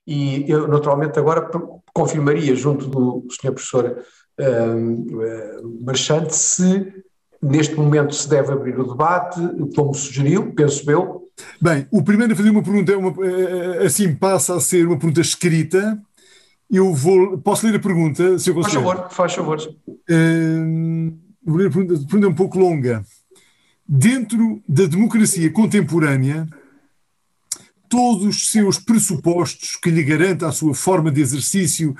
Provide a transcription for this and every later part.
E eu, naturalmente, agora confirmaria junto do Sr. Professor Marchante se neste momento se deve abrir o debate, como sugeriu, penso eu. Bem, o primeiro a fazer uma pergunta assim passa a ser uma pergunta escrita. Posso ler a pergunta, se eu Faz consigo? favor, faz favor. Vou ler a pergunta é um pouco longa. Dentro da democracia contemporânea, todos os seus pressupostos que lhe garantam a sua forma de exercício,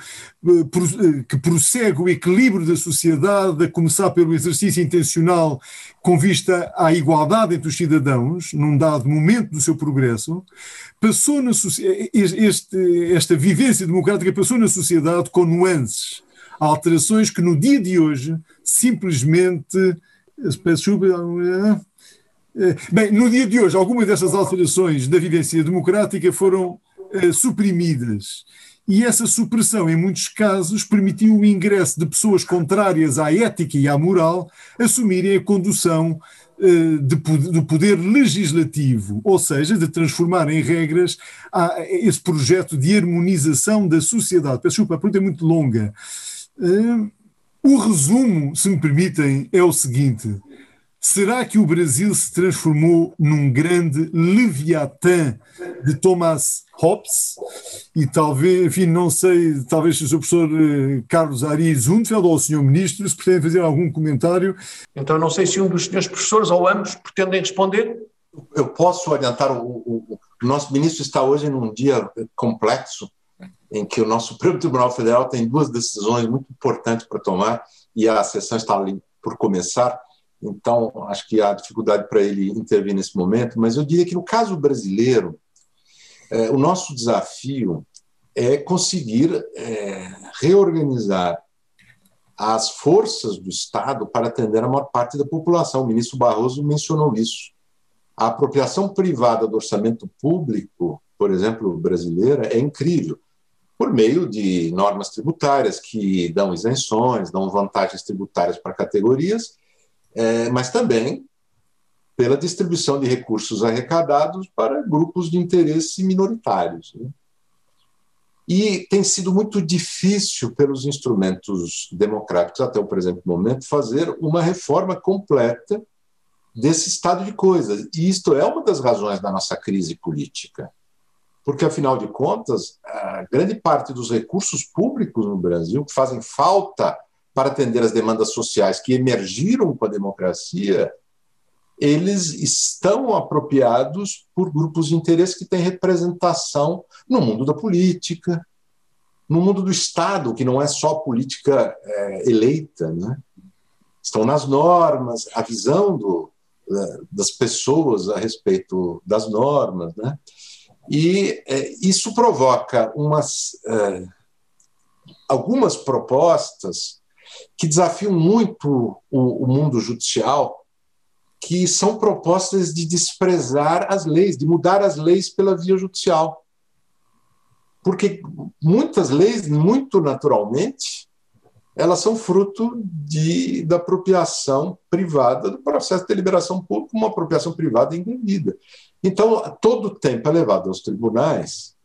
que prossegue o equilíbrio da sociedade, a começar pelo exercício intencional com vista à igualdade entre os cidadãos, num dado momento do seu progresso, passou esta vivência democrática passou na sociedade com nuances, alterações que no dia de hoje simplesmente... Bem, no dia de hoje, algumas dessas alterações da vivência democrática foram suprimidas. E essa supressão, em muitos casos, permitiu o ingresso de pessoas contrárias à ética e à moral assumirem a condução do poder legislativo, ou seja, de transformar em regras esse projeto de harmonização da sociedade. Peço desculpa, a pergunta é muito longa. O resumo, se me permitem, é o seguinte: será que o Brasil se transformou num grande Leviatã de Thomas Hobbes? E talvez, enfim, não sei, talvez o Sr. Professor Carlos Arias Hundfeld ou o Sr. Ministro, se pretendem fazer algum comentário. Então não sei se um dos senhores professores ou ambos pretendem responder. Eu posso orientar, o nosso ministro está hoje num dia complexo, em que o nosso Supremo Tribunal Federal tem duas decisões muito importantes para tomar e a sessão está ali por começar. Então, acho que há dificuldade para ele intervir nesse momento, mas eu diria que no caso brasileiro, o nosso desafio é conseguir reorganizar as forças do Estado para atender a maior parte da população. O ministro Barroso mencionou isso. A apropriação privada do orçamento público, por exemplo, brasileira, é incrível, por meio de normas tributárias que dão isenções, dão vantagens tributárias para categorias, mas também pela distribuição de recursos arrecadados para grupos de interesse minoritários, né? E tem sido muito difícil pelos instrumentos democráticos, até o presente momento, fazer uma reforma completa desse estado de coisas. E isto é uma das razões da nossa crise política, porque, afinal de contas, a grande parte dos recursos públicos no Brasil que fazem falta para atender as demandas sociais que emergiram com a democracia, eles estão apropriados por grupos de interesse que têm representação no mundo da política, no mundo do Estado, que não é só política eleita, né? Estão nas normas, a visão das pessoas a respeito das normas, né? E isso provoca algumas propostas que desafiam muito o mundo judicial, que são propostas de desprezar as leis, de mudar as leis pela via judicial. Porque muitas leis, muito naturalmente, elas são fruto da apropriação privada do processo de deliberação pública, uma apropriação privada indevida. Então, a todo tempo é levado aos tribunais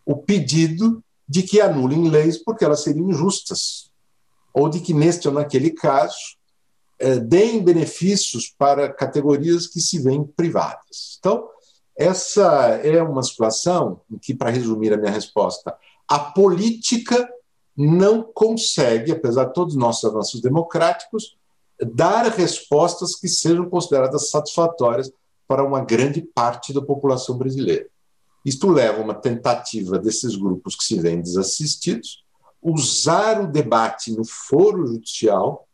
o pedido de que anulem leis porque elas seriam injustas, ou de que, neste ou naquele caso, deem benefícios para categorias que se veem privadas. Então, essa é uma situação em que, para resumir a minha resposta, a política não consegue, apesar de todos os nossos avanços democráticos, dar respostas que sejam consideradas satisfatórias para uma grande parte da população brasileira. Isto leva a uma tentativa desses grupos que se veem desassistidos usar o debate no foro judicial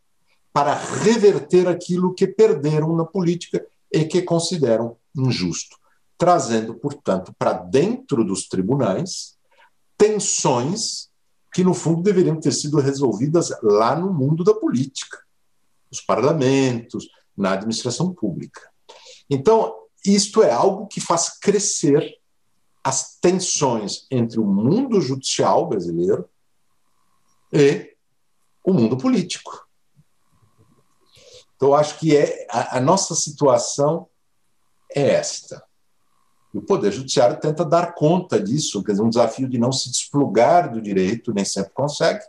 para reverter aquilo que perderam na política e que consideram injusto, trazendo, portanto, para dentro dos tribunais tensões que, no fundo, deveriam ter sido resolvidas lá no mundo da política, nos parlamentos, na administração pública. Então, isto é algo que faz crescer as tensões entre o mundo judicial brasileiro e o mundo político. Então, acho que a nossa situação é esta. E o Poder Judiciário tenta dar conta disso, quer dizer, um desafio de não se desplugar do direito, nem sempre consegue,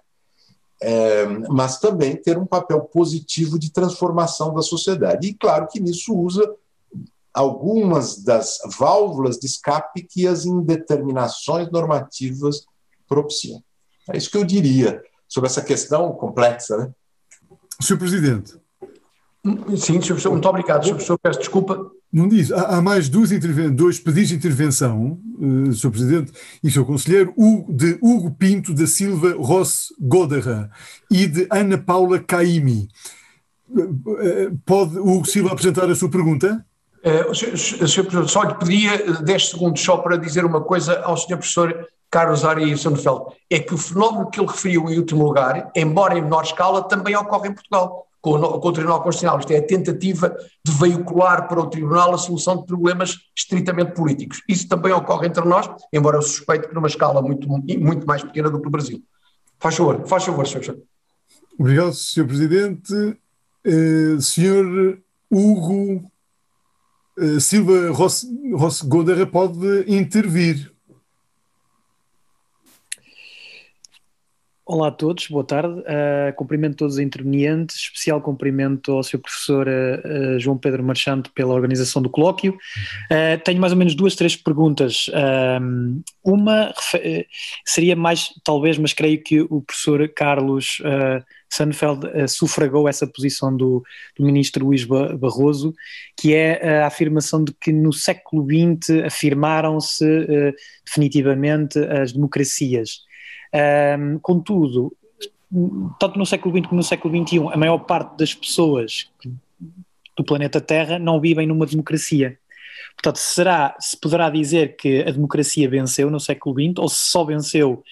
mas também ter um papel positivo de transformação da sociedade. E claro que nisso usa algumas das válvulas de escape que as indeterminações normativas propiciam. É isso que eu diria sobre essa questão complexa, né? Sr. Presidente. Sim, Sr. Professor, muito obrigado. Sr. Professor, peço desculpa. Não diz. Há mais dois pedidos de intervenção, Sr. Presidente e Sr. Conselheiro, de Hugo Pinto da Silva Ross Godarra e de Ana Paula Caimi. Pode o Hugo Silva apresentar a sua pergunta? Sr. Professor, só lhe pedia 10 segundos só para dizer uma coisa ao Sr. Professor Carlos Arias Sonnenfeld. É que o fenómeno que ele referiu em último lugar, embora em menor escala, também ocorre em Portugal, com o Tribunal Constitucional. Isto é a tentativa de veicular para o Tribunal a solução de problemas estritamente políticos. Isso também ocorre entre nós, embora eu suspeito que numa escala muito mais pequena do que o Brasil. Faz favor, Sr. Professor. Obrigado, Sr. Presidente. Sr. Hugo Silva Ross Godarra pode intervir. Olá a todos, boa tarde. Cumprimento todos os intervenientes, especial cumprimento ao Sr. Professor João Pedro Marchante pela organização do colóquio. Tenho mais ou menos 2, 3 perguntas. Uma seria mais, talvez, mas creio que o professor Carlos Sonnenfeld sufragou essa posição do ministro Luís Barroso, que é a afirmação de que no século XX afirmaram-se definitivamente as democracias. Contudo, tanto no século XX como no século XXI, a maior parte das pessoas do planeta Terra não vivem numa democracia. Portanto, se poderá dizer que a democracia venceu no século XX, ou se só venceu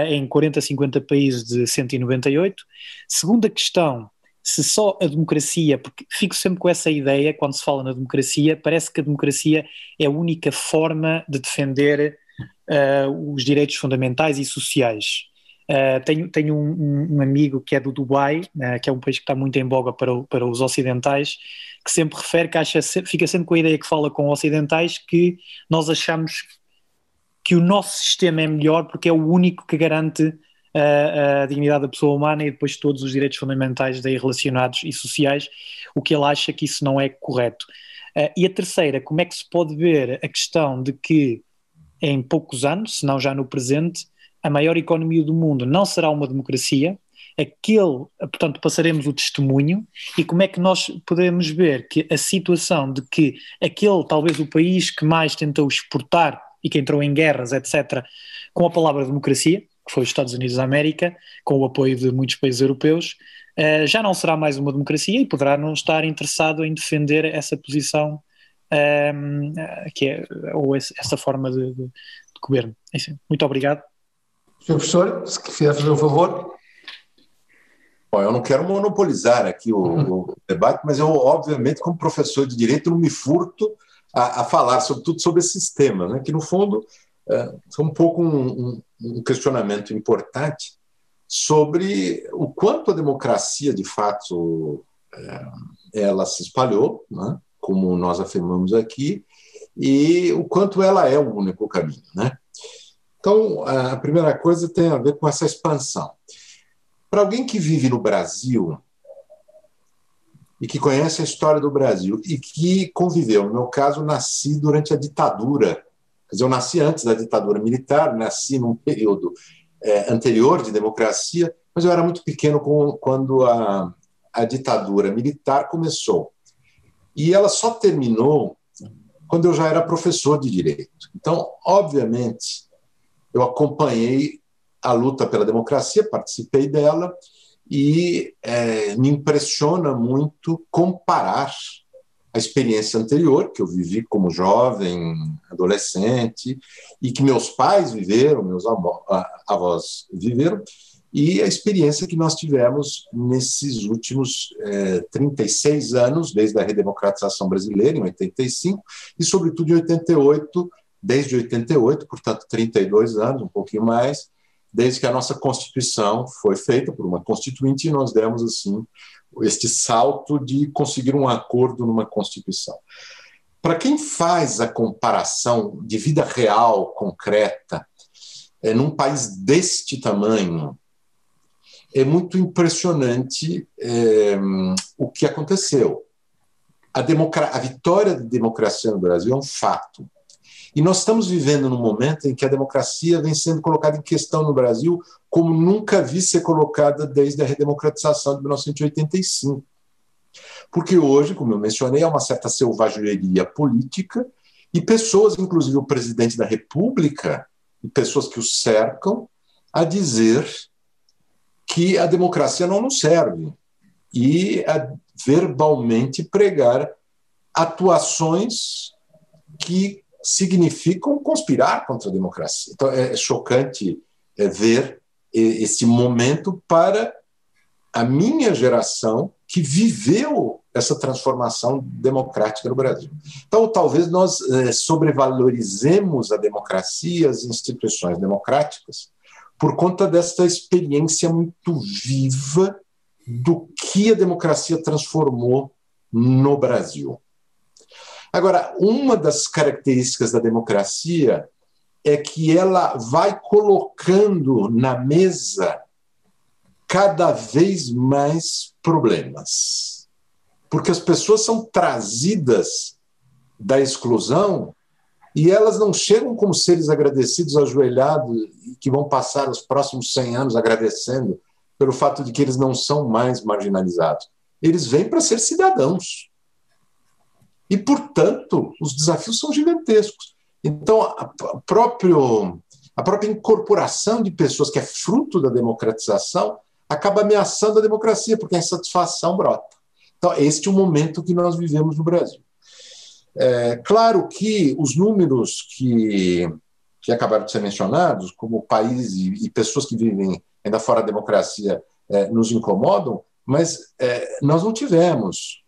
em 40, 50 países de 198. Segunda questão, se só a democracia, porque fico sempre com essa ideia, quando se fala na democracia, parece que a democracia é a única forma de defender os direitos fundamentais e sociais. Tenho um amigo que é do Dubai, que é um país que está muito em voga para os ocidentais, que sempre refere que fica sempre com a ideia que fala com ocidentais que nós achamos que o nosso sistema é melhor porque é o único que garante a dignidade da pessoa humana e depois todos os direitos fundamentais daí relacionados e sociais, o que ele acha que isso não é correto. E a terceira, como é que se pode ver a questão de que em poucos anos, se não já no presente, a maior economia do mundo não será uma democracia, portanto passaremos o testemunho, e como é que nós podemos ver que a situação de que talvez o país que mais tentou exportar e que entrou em guerras, etc., com a palavra democracia, que foi os Estados Unidos da América, com o apoio de muitos países europeus, já não será mais uma democracia e poderá não estar interessado em defender essa posição ou essa forma de governo. Enfim, muito obrigado. Sr. Professor, se quiser fazer um favor. Bom, eu não quero monopolizar aqui o debate, mas eu, obviamente, como professor de Direito, não me furto a falar sobretudo sobre esses temas, né, que, no fundo, são um pouco um questionamento importante sobre o quanto a democracia, de fato, ela se espalhou, né, como nós afirmamos aqui, e o quanto ela é o único caminho, né? Então, a primeira coisa tem a ver com essa expansão. Para alguém que vive no Brasil e que conhece a história do Brasil e que conviveu, no meu caso, nasci durante a ditadura, quer dizer, eu nasci antes da ditadura militar, nasci num período anterior de democracia, mas eu era muito pequeno quando a ditadura militar começou. E ela só terminou quando eu já era professor de Direito. Então, obviamente, eu acompanhei a luta pela democracia, participei dela, e me impressiona muito comparar a experiência anterior, que eu vivi como jovem, adolescente, e que meus pais viveram, meus avós viveram, e a experiência que nós tivemos nesses últimos 36 anos, desde a redemocratização brasileira, em 85, e sobretudo em 88, desde 88, portanto 32 anos, um pouquinho mais, desde que a nossa Constituição foi feita por uma Constituinte e nós demos, assim, este salto de conseguir um acordo numa Constituição. para quem faz a comparação de vida real, concreta, num país deste tamanho, é muito impressionante o que aconteceu. A vitória da democracia no Brasil é um fato. E nós estamos vivendo num momento em que a democracia vem sendo colocada em questão no Brasil como nunca vi ser colocada desde a redemocratização de 1985. Porque hoje, como eu mencionei, há uma certa selvageria política e pessoas, inclusive o presidente da República, e pessoas que o cercam, a dizer que a democracia não nos serve e a verbalmente pregar atuações que significam conspirar contra a democracia. Então, é chocante ver esse momento para a minha geração que viveu essa transformação democrática no Brasil. Então, talvez nós sobrevalorizemos a democracia, as instituições democráticas, por conta desta experiência muito viva do que a democracia transformou no Brasil. Agora, uma das características da democracia é que ela vai colocando na mesa cada vez mais problemas. Porque as pessoas são trazidas da exclusão e elas não chegam como seres agradecidos, ajoelhados, e que vão passar os próximos 100 anos agradecendo pelo fato de que eles não são mais marginalizados. Eles vêm para ser cidadãos. E, portanto, os desafios são gigantescos. Então, a própria incorporação de pessoas, que é fruto da democratização, acaba ameaçando a democracia, porque a insatisfação brota. Então, este é o momento que nós vivemos no Brasil. Claro que os números que acabaram de ser mencionados, como país e pessoas que vivem ainda fora da democracia, nos incomodam, mas nós não tivemos,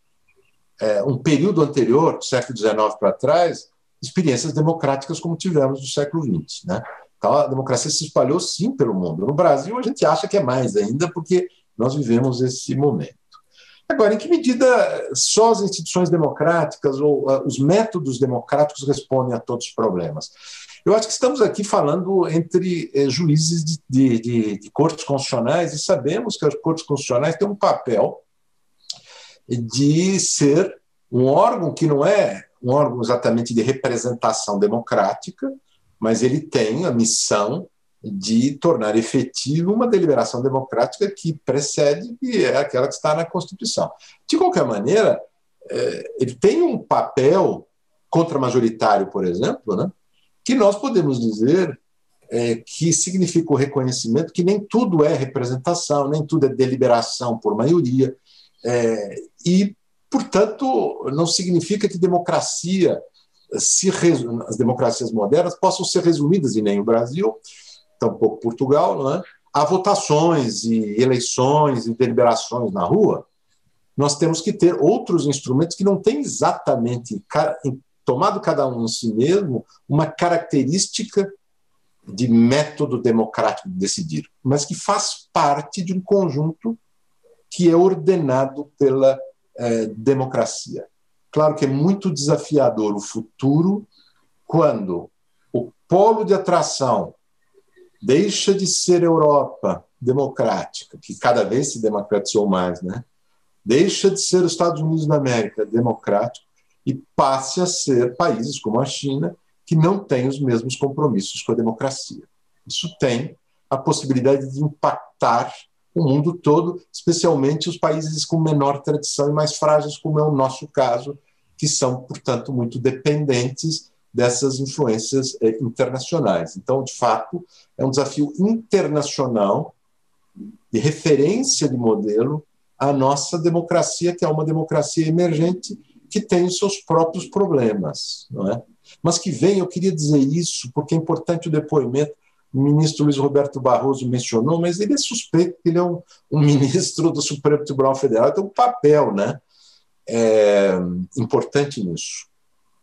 um período anterior, do século XIX para trás, experiências democráticas como tivemos no século XX, né? Então, a democracia se espalhou, sim, pelo mundo. No Brasil, a gente acha que é mais ainda, porque nós vivemos esse momento. Agora, em que medida só as instituições democráticas ou os métodos democráticos respondem a todos os problemas? Eu acho que estamos aqui falando entre juízes de cortes constitucionais, e sabemos que as cortes constitucionais têm um papel de ser um órgão que não é um órgão exatamente de representação democrática, mas ele tem a missão de tornar efetiva uma deliberação democrática que precede, que é aquela que está na Constituição. De qualquer maneira, ele tem um papel contramajoritário, por exemplo, né, que nós podemos dizer que significa o reconhecimento que nem tudo é representação, nem tudo é deliberação por maioria, e, portanto, não significa que democracia, as democracias modernas possam ser resumidas, e nem o Brasil, tampouco Portugal, não é? A votações e eleições e deliberações na rua. Nós temos que ter outros instrumentos que não têm exatamente, tomado cada um em si mesmo, uma característica de método democrático de decidir, mas que faz parte de um conjunto que é ordenado pela democracia. Claro que é muito desafiador o futuro quando o polo de atração deixa de ser Europa democrática, que cada vez se democratizou mais, né? Deixa de ser os Estados Unidos da América democrático e passe a ser países como a China, que não têm os mesmos compromissos com a democracia. Isso tem a possibilidade de impactar o mundo todo, especialmente os países com menor tradição e mais frágeis, como é o nosso caso, que são, portanto, muito dependentes dessas influências internacionais. Então, de fato, é um desafio internacional de referência de modelo à nossa democracia, que é uma democracia emergente que tem os seus próprios problemas, não é? Mas que vem, eu queria dizer isso, porque é importante o depoimento. O ministro Luiz Roberto Barroso mencionou, mas ele é suspeito, ele é um ministro do Supremo Tribunal Federal, tem um papel, né, importante nisso.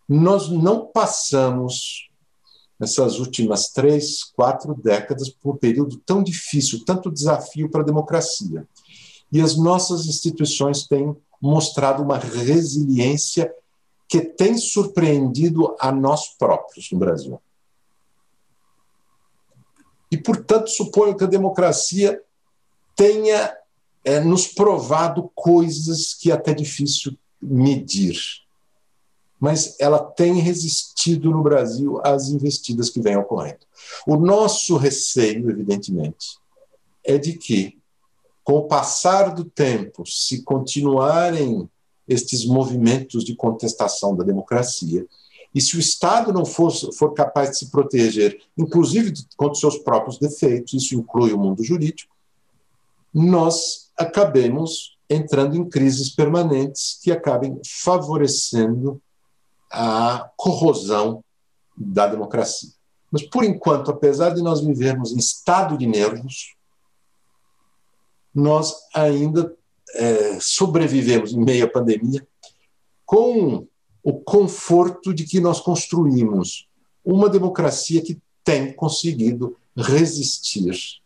Nós não passamos, nessas últimas 3, 4 décadas, por um período tão difícil, tanto desafio para a democracia. E as nossas instituições têm mostrado uma resiliência que tem surpreendido a nós próprios no Brasil. E, portanto, suponho que a democracia tenha nos provado coisas que é até difícil medir. Mas ela tem resistido no Brasil às investidas que vêm ocorrendo. O nosso receio, evidentemente, é de que, com o passar do tempo, se continuarem estes movimentos de contestação da democracia, e se o Estado não for capaz de se proteger, inclusive contra seus próprios defeitos, isso inclui o mundo jurídico, nós acabemos entrando em crises permanentes que acabem favorecendo a corrosão da democracia. Mas, por enquanto, apesar de nós vivermos em estado de nervos, nós ainda sobrevivemos em meio à pandemia com o conforto de que nós construímos uma democracia que tem conseguido resistir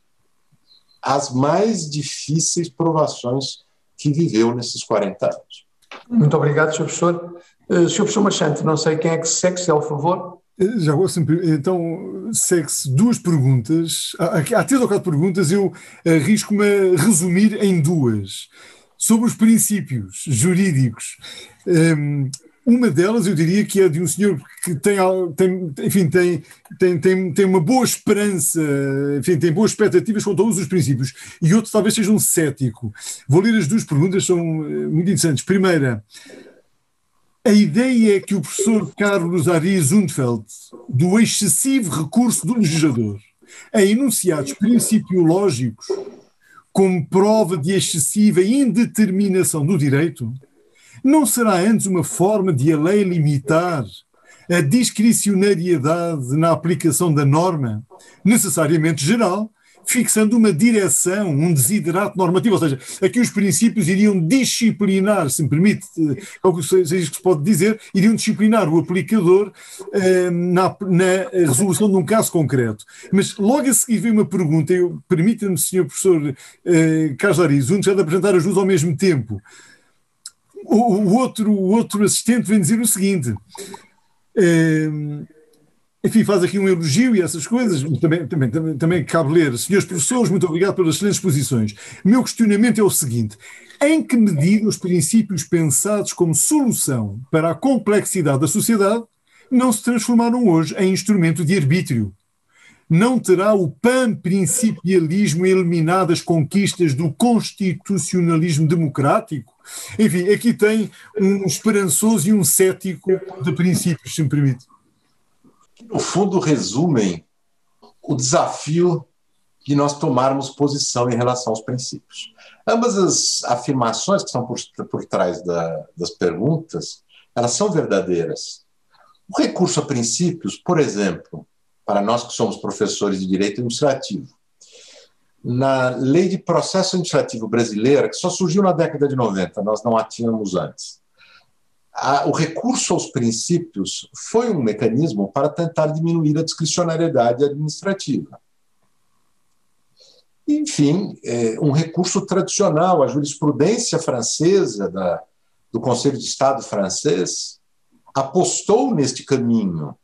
às mais difíceis provações que viveu nesses 40 anos. Muito obrigado, Sr. Professor. Sr. Professor Marchante, não sei quem é que se segue, se é o favor. Já vou sempre. Então, segue-se duas perguntas. Há 3 ou 4 perguntas, eu arrisco-me a resumir em 2. Sobre os princípios jurídicos. Uma delas, eu diria que é de um senhor que tem uma boa esperança, enfim, tem boas expectativas com todos os princípios, e outro talvez seja um cético. Vou ler as 2 perguntas, são muito interessantes. Primeira, a ideia é que o professor Carlos Ari Zundfeld, do excessivo recurso do legislador a enunciados principiológicos como prova de excessiva indeterminação do direito, não será antes uma forma de a lei limitar a discricionariedade na aplicação da norma, necessariamente geral, fixando uma direção, um desiderato normativo, ou seja, aqui os princípios iriam disciplinar, se me permite, algo que se pode dizer, iriam disciplinar o aplicador na resolução de um caso concreto. Mas logo a seguir vem uma pergunta, permita-me, Sr. Professor Carlos Ari Zundfeld, de apresentar as duas ao mesmo tempo. O outro assistente vem dizer o seguinte, enfim, faz aqui um elogio e essas coisas, também cabe ler. Senhores professores, muito obrigado pelas excelentes exposições. O meu questionamento é o seguinte: em que medida os princípios pensados como solução para a complexidade da sociedade não se transformaram hoje em instrumento de arbítrio? Não terá o panprincipialismo eliminado as conquistas do constitucionalismo democrático? Enfim, aqui tem um esperançoso e um cético de princípios, se me permite. No fundo, resumem o desafio de nós tomarmos posição em relação aos princípios. Ambas as afirmações que estão por trás das perguntas, elas são verdadeiras. O recurso a princípios, por exemplo, para nós que somos professores de direito administrativo, na lei de processo administrativo brasileira, que só surgiu na década de 90, nós não a tínhamos antes, o recurso aos princípios foi um mecanismo para tentar diminuir a discricionariedade administrativa. Enfim, um recurso tradicional, a jurisprudência francesa do Conselho de Estado francês apostou neste caminho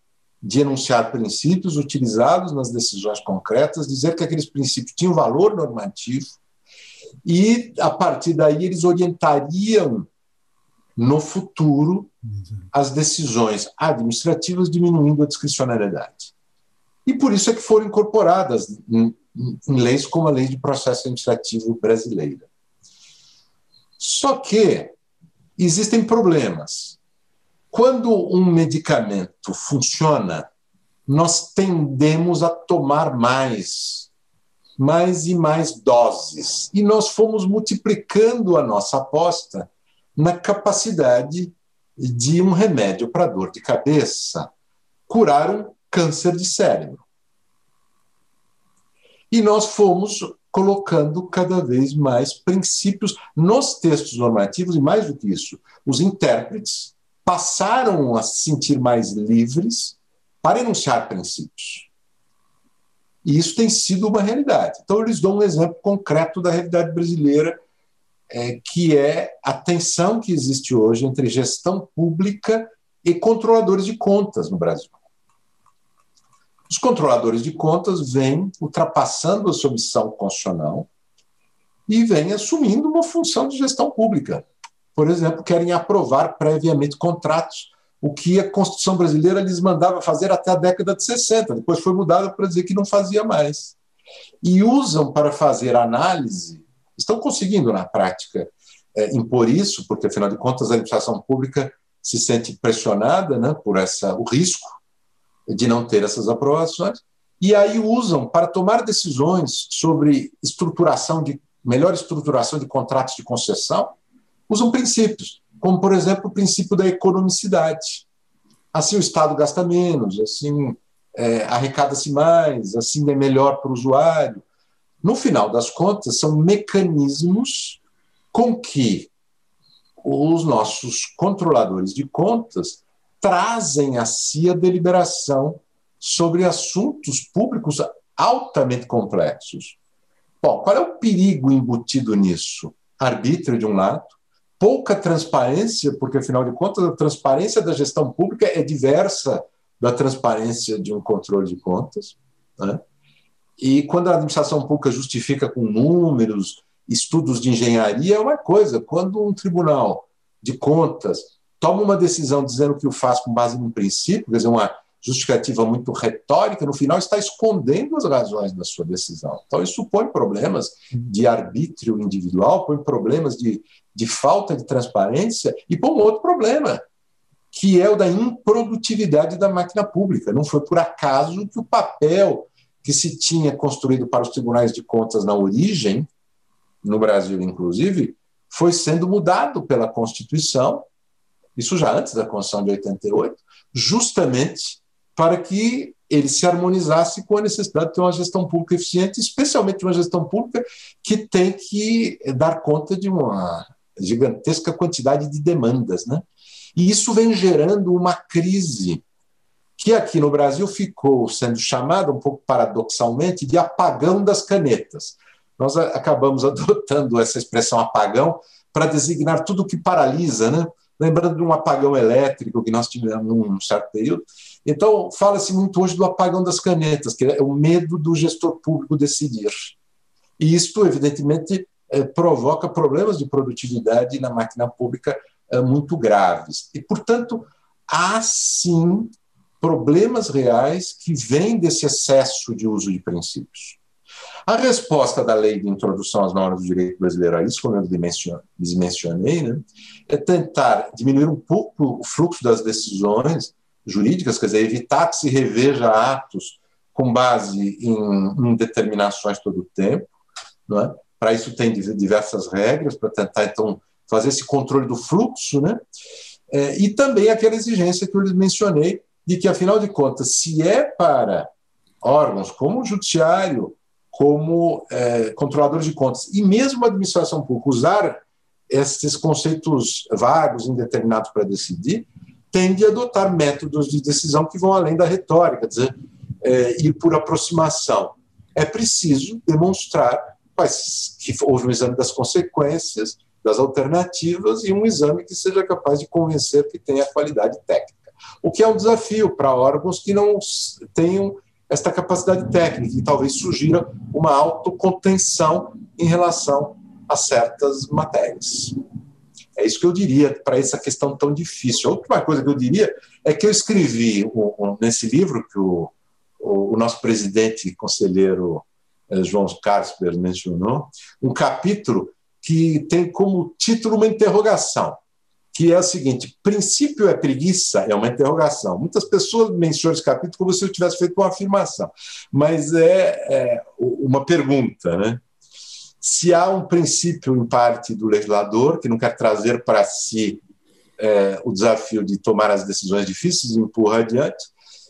de enunciar princípios utilizados nas decisões concretas, dizer que aqueles princípios tinham valor normativo e, a partir daí, eles orientariam no futuro as decisões administrativas, diminuindo a discricionariedade. E por isso é que foram incorporadas em leis como a Lei de Processo Administrativo brasileira. Só que existem problemas. Quando um medicamento funciona, nós tendemos a tomar mais e mais doses. E nós fomos multiplicando a nossa aposta na capacidade de um remédio para dor de cabeça curar um câncer de cérebro. E nós fomos colocando cada vez mais princípios nos textos normativos, e mais do que isso, os intérpretes passaram a se sentir mais livres para enunciar princípios. E isso tem sido uma realidade. Então, eu lhes dou um exemplo concreto da realidade brasileira, que é a tensão que existe hoje entre gestão pública e controladores de contas no Brasil. Os controladores de contas vêm ultrapassando a sua missão constitucional e vêm assumindo uma função de gestão pública. Por exemplo, querem aprovar previamente contratos, o que a Constituição brasileira lhes mandava fazer até a década de 60, depois foi mudada para dizer que não fazia mais. E usam para fazer análise, estão conseguindo na prática impor isso, porque afinal de contas a administração pública se sente pressionada, né, por o risco de não ter essas aprovações, e aí usam para tomar decisões sobre melhor estruturação de contratos de concessão, usam princípios, como, por exemplo, o princípio da economicidade. Assim o Estado gasta menos, assim arrecada-se mais, assim é melhor para o usuário. No final das contas, são mecanismos com que os nossos controladores de contas trazem a si a deliberação sobre assuntos públicos altamente complexos. Bom, qual é o perigo embutido nisso? Arbítrio, de um lado, pouca transparência, porque, afinal de contas, a transparência da gestão pública é diversa da transparência de um controle de contas, né? E quando a administração pública justifica com números, estudos de engenharia, é uma coisa. Quando um tribunal de contas toma uma decisão dizendo que o faz com base num princípio, quer dizer, uma justificativa muito retórica, no final está escondendo as razões da sua decisão. Então, isso põe problemas de arbítrio individual, põe problemas de falta de transparência e põe um outro problema, que é o da improdutividade da máquina pública. Não foi por acaso que o papel que se tinha construído para os tribunais de contas na origem, no Brasil inclusive, foi sendo mudado pela Constituição, isso já antes da Constituição de 88, justamente para que ele se harmonizasse com a necessidade de ter uma gestão pública eficiente, especialmente uma gestão pública que tem que dar conta de uma gigantesca quantidade de demandas, né? E isso vem gerando uma crise que aqui no Brasil ficou sendo chamada, um pouco paradoxalmente, de apagão das canetas. Nós acabamos adotando essa expressão apagão para designar tudo que paralisa, né? Lembrando de um apagão elétrico que nós tivemos num certo período. Então, fala-se muito hoje do apagão das canetas, que é o medo do gestor público decidir. E isto, evidentemente, provoca problemas de produtividade na máquina pública muito graves. E, portanto, há, sim, problemas reais que vêm desse excesso de uso de princípios. A resposta da lei de introdução às normas do direito brasileiro a isso, como eu lhes mencionei, né, é tentar diminuir um pouco o fluxo das decisões jurídicas, quer dizer, evitar que se reveja atos com base em determinações todo o tempo, não é? Para isso tem diversas regras, para tentar, então, fazer esse controle do fluxo, né? E também aquela exigência que eu lhes mencionei, de que, afinal de contas, se é para órgãos como o judiciário, como controladores de contas, e mesmo a administração pública usar esses conceitos vagos, indeterminados para decidir, tem de adotar métodos de decisão que vão além da retórica, quer dizer, ir por aproximação. É preciso demonstrar que houve um exame das consequências, das alternativas, e um exame que seja capaz de convencer que tenha qualidade técnica. O que é um desafio para órgãos que não tenham esta capacidade técnica, e talvez sugira uma autocontenção em relação a certas matérias. É isso que eu diria para essa questão tão difícil. A última coisa que eu diria é que eu escrevi nesse livro que o nosso presidente conselheiro João Carlos mencionou, um capítulo que tem como título uma interrogação, que é o seguinte: princípio é preguiça? É uma interrogação. Muitas pessoas mencionam esse capítulo como se eu tivesse feito uma afirmação, mas é uma pergunta, né? Se há um princípio, em parte, do legislador, que não quer trazer para si o desafio de tomar as decisões difíceis e empurrar adiante,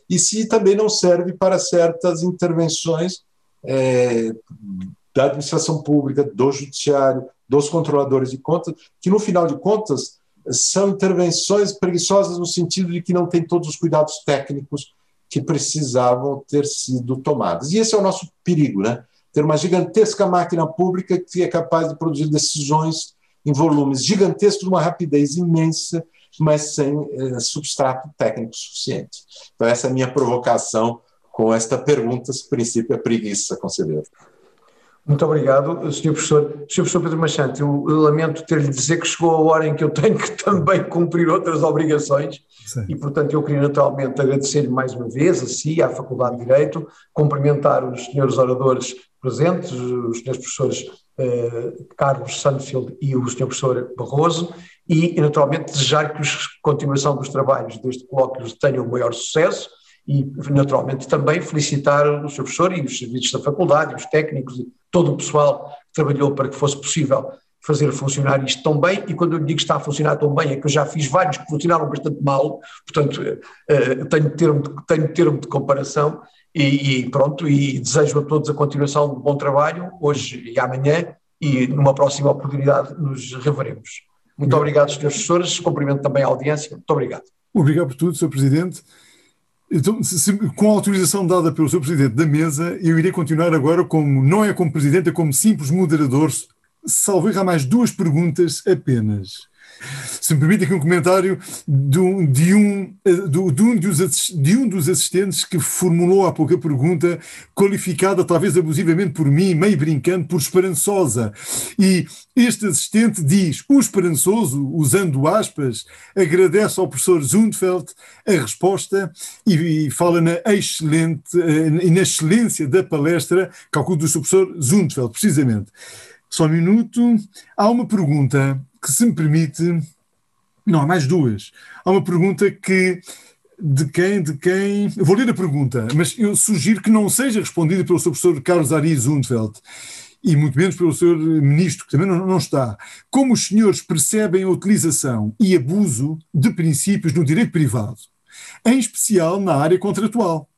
e se também não serve para certas intervenções da administração pública, do judiciário, dos controladores de contas, que, no final de contas, são intervenções preguiçosas no sentido de que não tem todos os cuidados técnicos que precisavam ter sido tomados. E esse é o nosso perigo, né? Ter uma gigantesca máquina pública que é capaz de produzir decisões em volumes gigantescos, uma rapidez imensa, mas sem substrato técnico suficiente. Então, essa é a minha provocação com esta pergunta, se princípio é preguiça, conselheiro. Muito obrigado, Sr. Professor. Sr. Professor Pedro Machante, eu lamento ter-lhe dizer que chegou a hora em que eu tenho que também cumprir outras obrigações. Sim. E, portanto, eu queria naturalmente agradecer-lhe mais uma vez, a si, à Faculdade de Direito, cumprimentar os senhores oradores presentes, os senhores professores Carlos Sandfield e o senhor professor Barroso, e naturalmente desejar que a continuação dos trabalhos deste colóquio tenham o maior sucesso, e naturalmente também felicitar o Sr. Professor e os serviços da faculdade, os técnicos e todo o pessoal que trabalhou para que fosse possível fazer funcionar isto tão bem, e quando eu digo que está a funcionar tão bem é que eu já fiz vários que funcionaram bastante mal, portanto tenho termo de comparação e pronto, e desejo a todos a continuação de bom trabalho hoje e amanhã, e numa próxima oportunidade nos reveremos. Muito obrigado, Srs. Professores, cumprimento também a audiência, muito obrigado. Obrigado por tudo, Sr. Presidente. Então, com a autorização dada pelo Sr. Presidente da mesa, eu irei continuar agora como, não é como Presidente, é como simples moderador, salvo errar mais 2 perguntas apenas. Se me permite aqui um comentário de um dos assistentes que formulou há pouco a pergunta, qualificada talvez abusivamente por mim, meio brincando, por esperançosa. E este assistente diz, o esperançoso, usando aspas, agradece ao professor Zundfeld a resposta e fala na excelência da palestra, calculo do professor Zundfeld, precisamente. Só um minuto. Há uma pergunta que, se me permite, não, há mais 2. Há uma pergunta que, de quem, vou ler a pergunta, mas eu sugiro que não seja respondida pelo Sr. Professor Carlos Ari Zundfeld, e muito menos pelo Sr. Ministro, que também não está. Como os senhores percebem a utilização e abuso de princípios no direito privado, em especial na área contratual?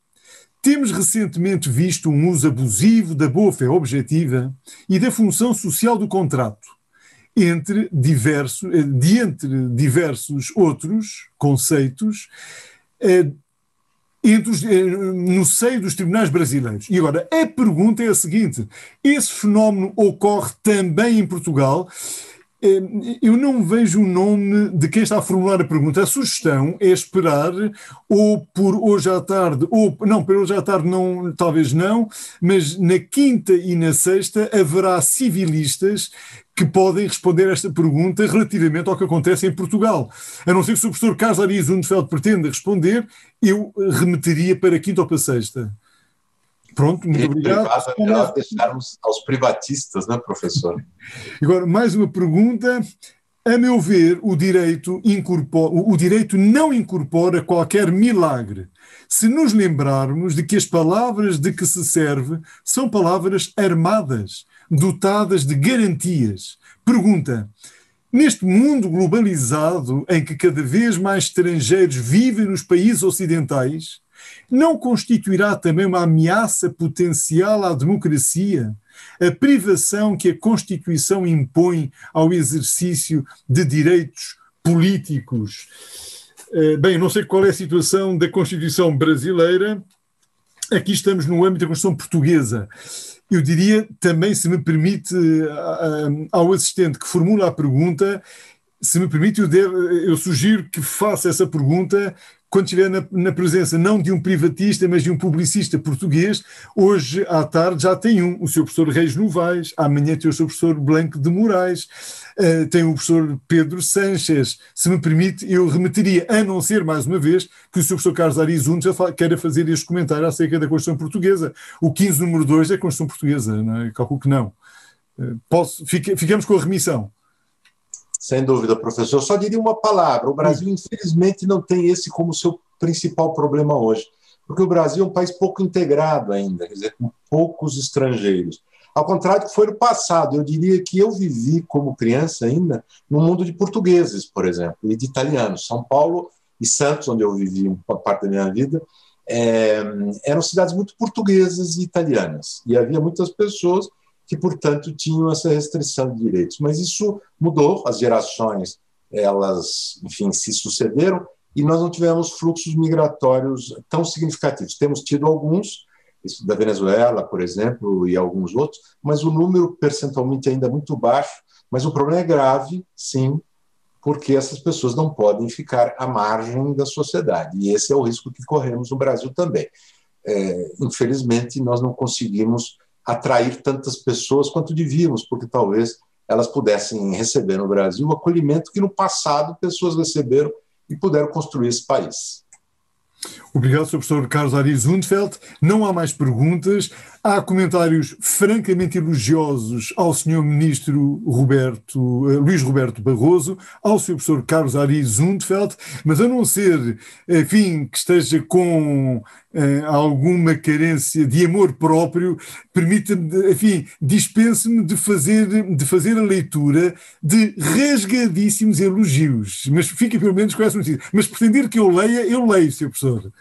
Temos recentemente visto um uso abusivo da boa-fé objetiva e da função social do contrato, entre diversos outros conceitos no seio dos tribunais brasileiros. E agora, a pergunta é a seguinte: esse fenómeno ocorre também em Portugal? Eu não vejo o nome de quem está a formular a pergunta. A sugestão é esperar ou por hoje à tarde, ou não, por hoje à tarde não, talvez não, mas na quinta e na sexta haverá civilistas que podem responder a esta pergunta relativamente ao que acontece em Portugal. A não ser que o professor Carlos Ari Zundfeld pretenda responder, eu remeteria para quinta ou para sexta. Pronto, muito obrigado. É melhor deixarmos aos privatistas, não é, professor? Agora, mais uma pergunta. A meu ver, o direito não incorpora qualquer milagre. Se nos lembrarmos de que as palavras de que se serve são palavras armadas, dotadas de garantias. Pergunta: neste mundo globalizado em que cada vez mais estrangeiros vivem nos países ocidentais, não constituirá também uma ameaça potencial à democracia a privação que a Constituição impõe ao exercício de direitos políticos? Bem, não sei qual é a situação da Constituição brasileira. Aqui estamos no âmbito da Constituição portuguesa. Eu diria também, se me permite, ao assistente que formula a pergunta, se me permite, eu sugiro que faça essa pergunta quando estiver na presença não de um privatista, mas de um publicista português. Hoje à tarde já tem o Sr. Professor Reis Novaes, amanhã tem o Sr. Professor Blanco de Moraes, tem o Professor Pedro Sanches. Se me permite, eu remeteria, a não ser, mais uma vez, que o Sr. Professor Carlos Ari Zundfeld queira fazer este comentário acerca da Constituição Portuguesa. O 15 número 2 é a Constituição Portuguesa, não é? Calculo que não. Ficamos com a remissão. Sem dúvida, professor. Eu só diria uma palavra. O Brasil, infelizmente, não tem esse como seu principal problema hoje, porque o Brasil é um país pouco integrado ainda, quer dizer, com poucos estrangeiros. Ao contrário do que foi no passado, eu diria que eu vivi como criança ainda no mundo de portugueses, por exemplo, e de italianos. São Paulo e Santos, onde eu vivi uma parte da minha vida, eram cidades muito portuguesas e italianas, e havia muitas pessoas que, portanto, tinham essa restrição de direitos. Mas isso mudou, as gerações, elas, enfim, se sucederam, e nós não tivemos fluxos migratórios tão significativos. Temos tido alguns, isso da Venezuela, por exemplo, e alguns outros, mas o número percentualmente ainda é muito baixo, mas o problema é grave, sim, porque essas pessoas não podem ficar à margem da sociedade. E esse é o risco que corremos no Brasil também. Infelizmente, nós não conseguimos atrair tantas pessoas quanto devíamos, porque talvez elas pudessem receber no Brasil o acolhimento que no passado pessoas receberam e puderam construir esse país. Obrigado, Sr. Professor Carlos Ari Zundfeld. Não há mais perguntas. Há comentários francamente elogiosos ao Sr. Ministro Luís Roberto Barroso, ao Sr. Professor Carlos Ari Zundfeld, mas a não ser, enfim, que esteja com alguma carência de amor próprio, permita-me, enfim, dispense-me de fazer a leitura de rasgadíssimos elogios, mas fica pelo menos com essa notícia. Mas pretender que eu leio, Sr. Professor.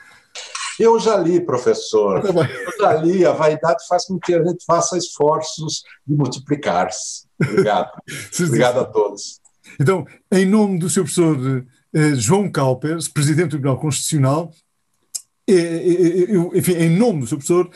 Eu já li, professor. Eu já li. A vaidade faz com que a gente faça esforços de multiplicar-se. Obrigado. Obrigado a todos. Então, em nome do Sr. Professor João Cowpers, Presidente do Tribunal Constitucional, enfim, em nome do Sr. Professor,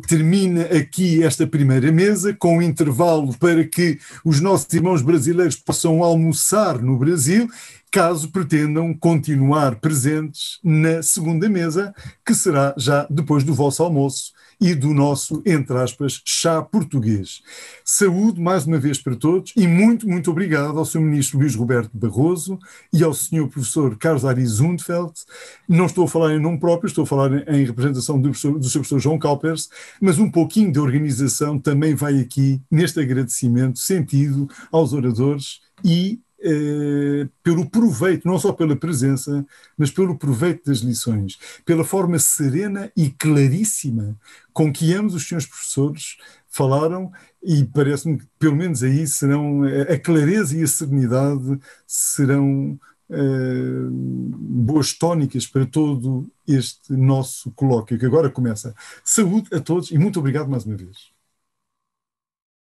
termina aqui esta primeira mesa, com um intervalo para que os nossos irmãos brasileiros possam almoçar no Brasil, caso pretendam continuar presentes na segunda mesa, que será já depois do vosso almoço e do nosso, entre aspas, chá português. Saúde mais uma vez para todos e muito, muito obrigado ao Sr. Ministro Luís Roberto Barroso e ao Sr. Professor Carlos Ari Zundfeld. Não estou a falar em nome próprio, estou a falar em representação do Sr. Professor João Cowpers, mas um pouquinho de organização também vai aqui neste agradecimento sentido aos oradores e pelo proveito, não só pela presença, mas pelo proveito das lições, pela forma serena e claríssima com que ambos os senhores professores falaram, e parece-me que pelo menos aí serão, a clareza e a serenidade serão boas tónicas para todo este nosso colóquio que agora começa. Saúde a todos e muito obrigado mais uma vez.